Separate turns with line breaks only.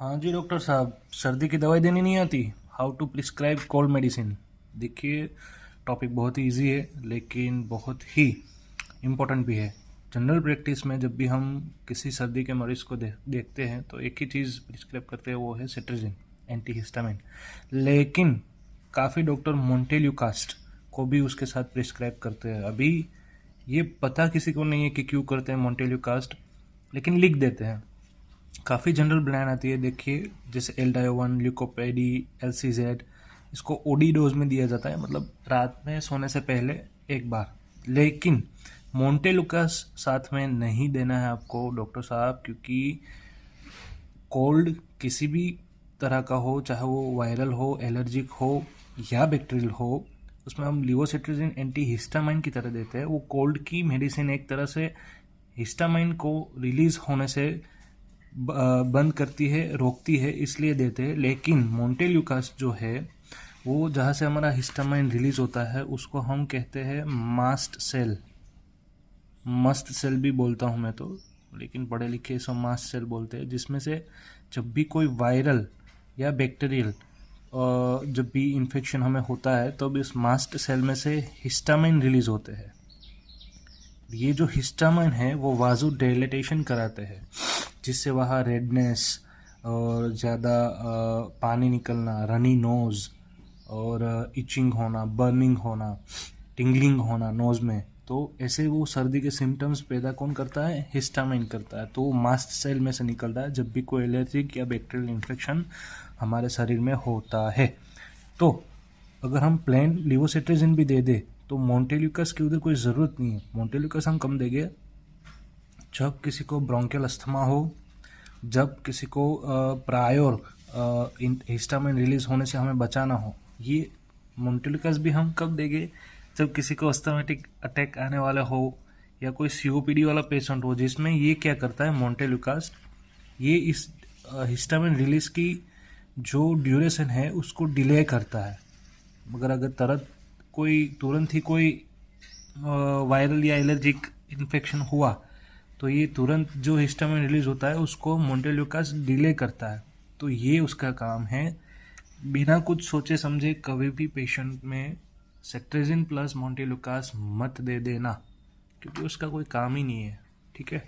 हाँ जी डॉक्टर साहब, सर्दी की दवाई देनी नहीं आती। How to prescribe cold medicine. देखिए, टॉपिक बहुत ही ईजी है लेकिन बहुत ही इम्पोर्टेंट भी है। जनरल प्रैक्टिस में जब भी हम किसी सर्दी के मरीज को देखते हैं तो एक ही चीज़ प्रिस्क्राइब करते हैं, वो है सेट्रिजिन, एंटीहिस्टामिन। लेकिन काफ़ी डॉक्टर मोंटेल्यूकास्ट को भी उसके साथ प्रिस्क्राइब करते हैं। अभी ये पता किसी को नहीं है कि क्यों करते हैं मोंटेल्यूकास्ट, लेकिन लिख देते हैं। काफ़ी जनरल ब्रांड आती है, देखिए, जैसे एल्डायोवन, ल्यूकोपेडी, एलसीजेड। इसको ओडी डोज में दिया जाता है, मतलब रात में सोने से पहले एक बार। लेकिन मोंटेलुकास साथ में नहीं देना है आपको डॉक्टर साहब, क्योंकि कोल्ड किसी भी तरह का हो, चाहे वो वायरल हो, एलर्जिक हो या बैक्टीरियल हो, उसमें हम लिवोसिट्रिजिन एंटी हिस्टामाइन की तरह देते हैं। वो कोल्ड की मेडिसिन एक तरह से हिस्टामाइन को रिलीज होने से बंद करती है, रोकती है, इसलिए देते हैं। लेकिन मोंटेल्यूकास जो है वो जहाँ से हमारा हिस्टामाइन रिलीज होता है उसको हम कहते हैं मास्ट सेल। मस्ट सेल भी बोलता हूँ मैं तो, लेकिन पढ़े लिखे इसको मास्ट सेल बोलते हैं, जिसमें से जब भी कोई वायरल या बैक्टीरियल जब भी इन्फेक्शन हमें होता है तो इस मास्ट सेल में से हिस्टामाइन रिलीज होते हैं। ये जो हिस्टामाइन है वो वाजो डायलेटेशन कराते हैं, जिससे वहाँ रेडनेस और ज़्यादा पानी निकलना, रनी नोज़ और इचिंग होना, बर्निंग होना, टिंगलिंग होना नोज़ में, तो ऐसे वो सर्दी के सिम्टम्स पैदा कौन करता है? हिस्टामाइन करता है। तो वो मास्ट सेल में से निकलता है जब भी कोई एलर्जिक या बैक्टीरियल इन्फेक्शन हमारे शरीर में होता है। तो अगर हम प्लेन लिवोसिट्रिजिन भी दे दे तो मोंटेल्यूकास की उधर कोई ज़रूरत नहीं है। मोंटेल्यूकास हम कम देंगे जब किसी को ब्रोंकियल अस्थमा हो, जब किसी को प्रायोर हिस्टामाइन रिलीज होने से हमें बचाना हो। ये मोंटेल्यूकास भी हम कब देंगे? जब किसी को अस्थमेटिक अटैक आने वाला हो या कोई सीओपीडी वाला पेशेंट हो, जिसमें ये क्या करता है मोंटेल्यूकास, ये इस हिस्टामाइन रिलीज की जो ड्यूरेशन है उसको डिले करता है। मगर अगर तुरंत ही कोई वायरल या एलर्जिक इन्फेक्शन हुआ तो ये तुरंत जो हिस्टामाइन रिलीज होता है उसको मोंटेल्यूकास डिले करता है। तो ये उसका काम है। बिना कुछ सोचे समझे कभी भी पेशेंट में सेट्रिजिन प्लस मोंटेल्यूकास मत दे देना, क्योंकि उसका कोई काम ही नहीं है। ठीक है।